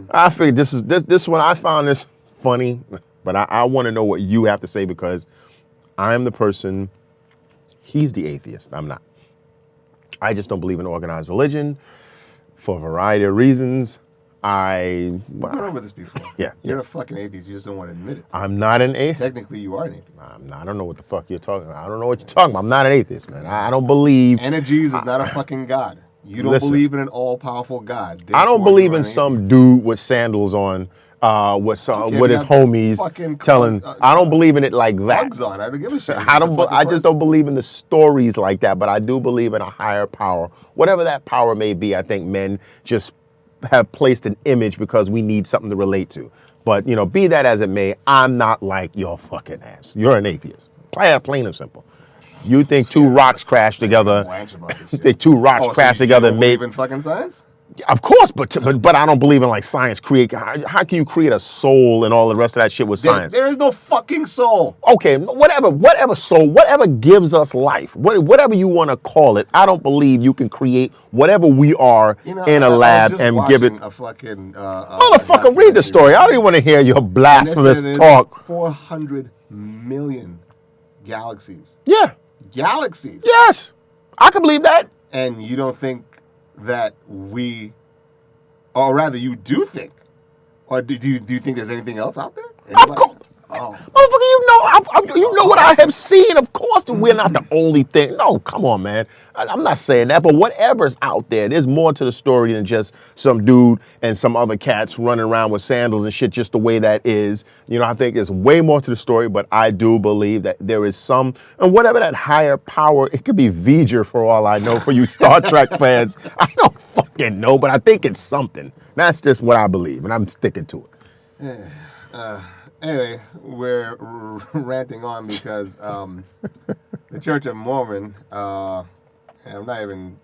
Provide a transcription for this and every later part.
I figured this one I found this funny, but I want to know what you have to say because I'm the person. He's the atheist. I'm not. I just don't believe in organized religion for a variety of reasons. We've been over this before. Yeah. You're a fucking atheist. You just don't want to admit it. I'm not an atheist. Technically, you are an atheist. I don't know what the fuck you're talking about. I don't know what you're talking about. I'm not an atheist, man. I don't believe. Energies is not a fucking god. You don't believe in an all-powerful god. I don't believe in some dude with sandals on, with his homies telling. I don't believe in it like that. Bugs on. I don't give a shit. I just don't believe in the stories like that. But I do believe in a higher power, whatever that power may be. I think men just have placed an image because we need something to relate to. But be that as it may, I'm not like your fucking ass. You're an atheist. Plain and simple. You think two rocks crash together? Think two rocks crash together and believe in fucking science? Of course, but I don't believe in like science. How can you create a soul and all the rest of that shit with science? There is no fucking soul. Okay, whatever soul, whatever gives us life, whatever you want to call it. I don't believe you can create whatever we are in a lab and give it. A fucking motherfucker, read the story. I don't even want to hear your blasphemous talk. 400 million galaxies. Yeah. Galaxies. Yes, I can believe that. And you don't think that or rather, you do think, or do you think there's anything else out there? Of course. Motherfucker, you know what I have seen. Of course, we're not the only thing. No, come on, man. I'm not saying that, but whatever's out there, there's more to the story than just some dude and some other cats running around with sandals and shit just the way that is. I think there's way more to the story, but I do believe that there is some, and whatever that higher power, it could be V'ger for all I know for you Star Trek fans. I don't fucking know, but I think it's something. That's just what I believe, and I'm sticking to it. Anyway, we're ranting on because the Church of Mormon, and I'm not even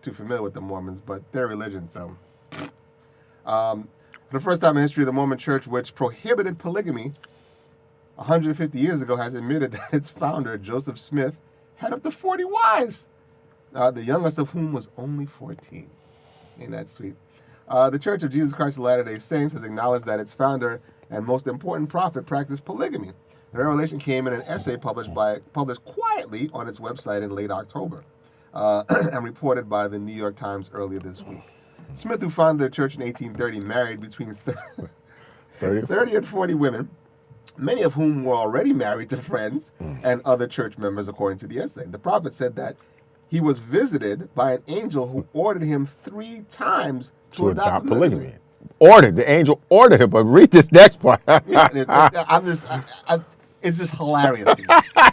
too familiar with the Mormons, but their religion, so. For the first time in history, the Mormon Church, which prohibited polygamy 150 years ago, has admitted that its founder, Joseph Smith, had up to 40 wives, the youngest of whom was only 14. Ain't that sweet? The Church of Jesus Christ of Latter-day Saints has acknowledged that its founder and most important prophet practiced polygamy. The revelation came in an essay published quietly on its website in late October and reported by the New York Times earlier this week. Smith, who founded the church in 1830, married between 30 and 40 women, many of whom were already married to friends and other church members, according to the essay. The prophet said that he was visited by an angel who ordered him 3 times to adopt polygamy. The angel ordered him, but read this next part. It's just hilarious.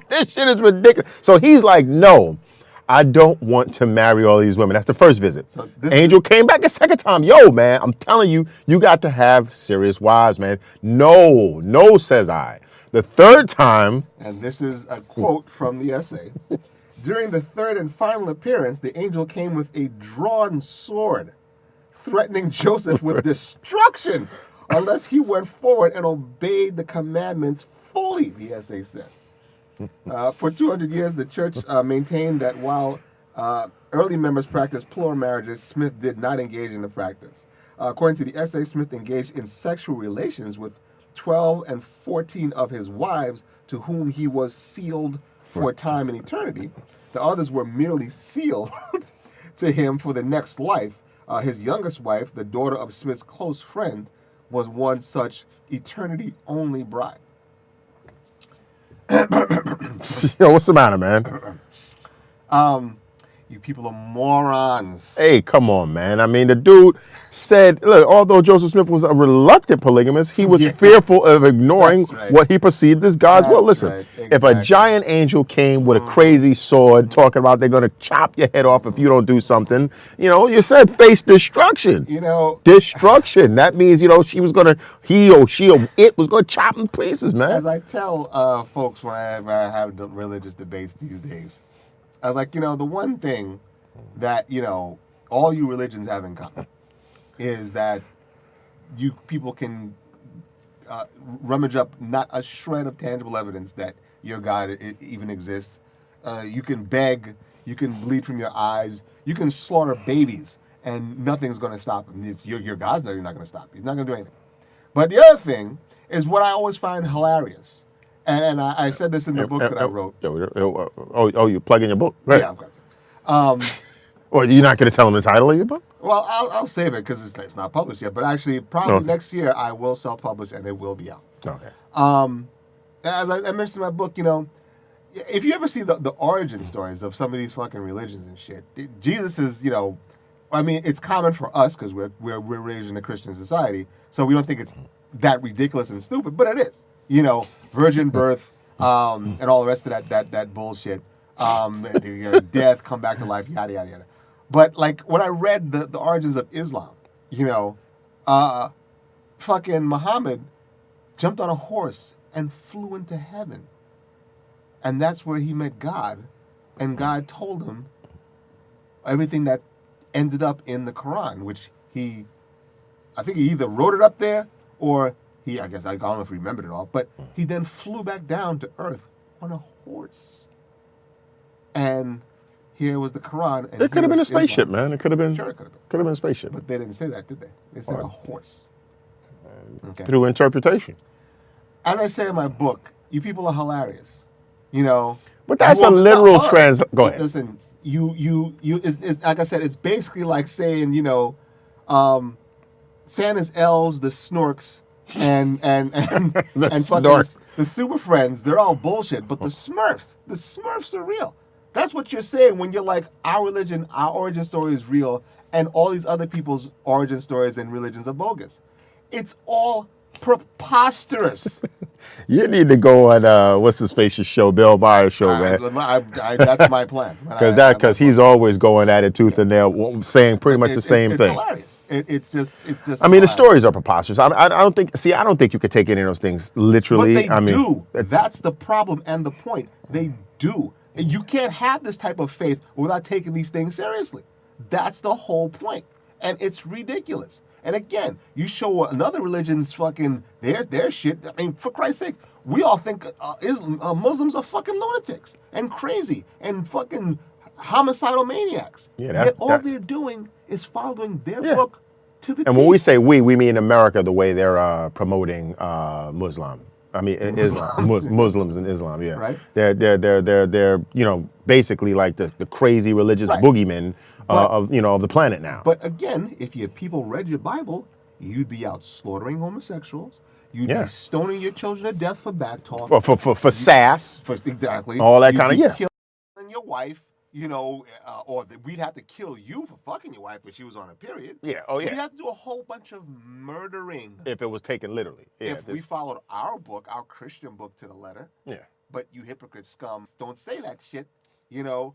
This shit is ridiculous. So he's like, no, I don't want to marry all these women. That's the first visit. So angel came back a second time. Yo, man, I'm telling you, you got to have serious wives, man. No, says I. The third time. And this is a quote from the essay. During the third and final appearance, the angel came with a drawn sword, threatening Joseph with destruction unless he went forward and obeyed the commandments fully, the essay said. For 200 years, the church maintained that while early members practiced plural marriages, Smith did not engage in the practice. According to the essay, Smith engaged in sexual relations with 12 and 14 of his wives, to whom he was sealed for time and eternity. The others were merely sealed to him for the next life. His youngest wife, the daughter of Smith's close friend, was one such eternity-only bride. Yo, what's the matter, man? You people are morons. Hey, come on, man. I mean, the dude said, look, although Joseph Smith was a reluctant polygamist, he was fearful of ignoring what he perceived as God's will. Listen, exactly. If a giant angel came with a crazy sword talking about they're going to chop your head off if you don't do something, you said face destruction. Destruction. That means, he was going to, it was going to chop in pieces, man. As I tell folks when I have the religious debates these days, I was like, the one thing that, all you religions have in common is that you people can rummage up not a shred of tangible evidence that your God even exists. You can beg, you can bleed from your eyes, you can slaughter babies, and nothing's going to stop him. Your God's not going to stop you. He's not going to do anything. But the other thing is what I always find hilarious, and I said this in the book that I wrote. You're plugging your book? Right. Yeah, I've got to. Well, you're not going to tell them the title of your book? Well, I'll save it because it's not published yet. But actually, probably next year I will self-publish and it will be out. Okay. As I mentioned in my book, if you ever see the origin stories of some of these fucking religions and shit, Jesus is, I mean, it's common for us because we're raised in a Christian society, so we don't think it's that ridiculous and stupid, but it is. Virgin birth, and all the rest of that bullshit. Death, come back to life, yada yada yada. But like when I read the origins of Islam, fucking Muhammad jumped on a horse and flew into heaven. And that's where he met God. And God told him everything that ended up in the Quran, which I think he either wrote it up there or I don't know if he remembered it all, but he then flew back down to earth on a horse. And here was the Quran. And it could have been a spaceship, man. It could have been. Sure, it could have been. Could have been a spaceship. But they didn't say that, did they? They said a horse. Okay. Through interpretation. As I say in my book, you people are hilarious. But that's a literal Go ahead. Listen, it's like I said, it's basically like saying, Santa's elves, the Snorks, and fucking the Super Friends, they're all bullshit. But the Smurfs are real. That's what you're saying when you're like, our religion, our origin story is real, and all these other people's origin stories and religions are bogus. It's all preposterous. You need to go on what's his face's show, Bill Maher's show, man. That's my plan. Because he's always going at it tooth and nail, saying pretty much the same thing. Hilarious. It's just. I mean, the stories are preposterous. I don't think you could take any of those things literally. But they do. That's the problem and the point. They do. And you can't have this type of faith without taking these things seriously. That's the whole point, and it's ridiculous. And again, you show another religion's fucking their shit. I mean, for Christ's sake, we all think Muslims are fucking lunatics and crazy and fucking homicidal maniacs. Yeah, Yet all they're doing is following their book to the T. And when we say we mean America, the way they're promoting Muslim. I mean, Islam, Muslims and Islam. Yeah, right. They're basically like the crazy religious boogeymen of the planet now. But again, if you people read your Bible, you'd be out slaughtering homosexuals. You'd be stoning your children to death for back talk. For sass. Exactly. All that kind of Killing your wife, or we'd have to kill you for fucking your wife when she was on a period. Yeah. Oh yeah. We'd have to do a whole bunch of murdering if it was taken literally. Yeah, if we followed our book, our Christian book, to the letter. Yeah. But you hypocrite scum, don't say that shit. You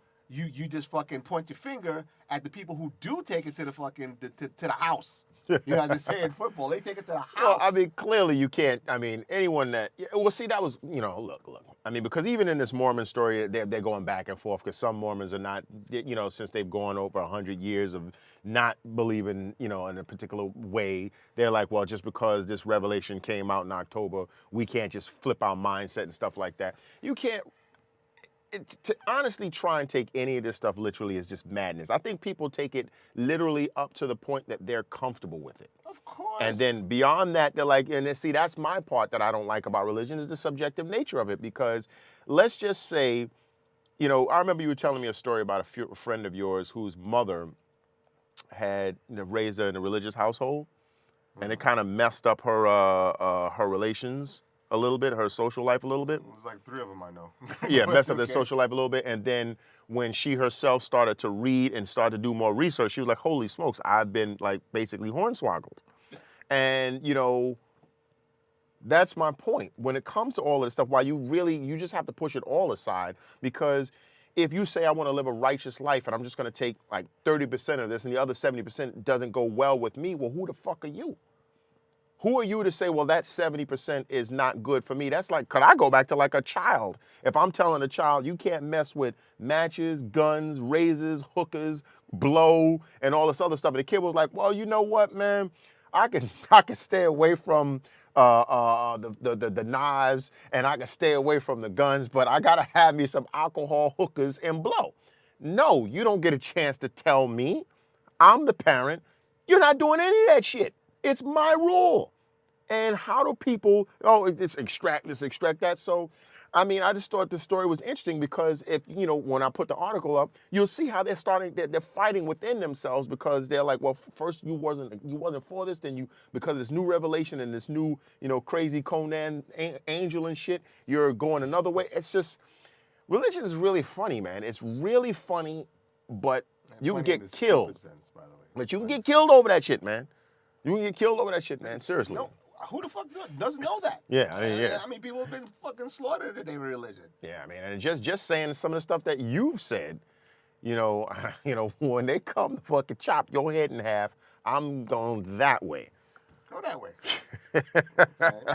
just fucking point your finger at the people who do take it to the fucking to the house. As they say in football, they take it to the house. Well, I mean, clearly you can't. I mean, anyone that see, that was look. I mean, because even in this Mormon story, they're going back and forth because some Mormons are not, since they've gone over 100 years of not believing, in a particular way, they're like, well, just because this revelation came out in October, we can't just flip our mindset and stuff like that. You can't. To honestly try and take any of this stuff literally is just madness. I think people take it literally up to the point that they're comfortable with it. Of course. And then beyond that, they're like, and then, see, that's my part that I don't like about religion is the subjective nature of it. Because let's just say, I remember you were telling me a story about a friend of yours whose mother had raised her in a religious household, and it kind of messed up her relations a little bit, her social life a little bit. There's like 3 of them I know. Yeah, messed up their social life a little bit. And then when she herself started to read and started to do more research, she was like, holy smokes, I've been like basically hornswoggled. And, that's my point. When it comes to all of this stuff, why you just have to push it all aside, because if you say I want to live a righteous life and I'm just going to take like 30% of this and the other 70% doesn't go well with me, well, who the fuck are you? Who are you to say, well, that 70% is not good for me? That's like, could I go back to like a child? If I'm telling a child, you can't mess with matches, guns, razors, hookers, blow, and all this other stuff. And the kid was like, well, you know what, man? I can stay away from the knives and I can stay away from the guns, but I got to have me some alcohol, hookers, and blow. No, you don't get a chance to tell me. I'm the parent. You're not doing any of that shit. It's my rule. And how do people, let's extract that. So, I mean, I just thought the story was interesting because if, when I put the article up, you'll see how they're fighting within themselves because they're like, well, first you wasn't for this, then because of this new revelation and this new, crazy Conan angel and shit, you're going another way. It's just, religion is really funny, man. It's really funny, but you can get killed. Sense, by the way. But you can get killed over that shit, man. You can get killed over that shit, man. Seriously. No. Who the fuck doesn't know that? Yeah, yeah. I mean, people have been fucking slaughtered in their religion. Yeah, I mean, and just saying some of the stuff that you've said, when they come to fucking chop your head in half, I'm going that way. Go that way. Okay.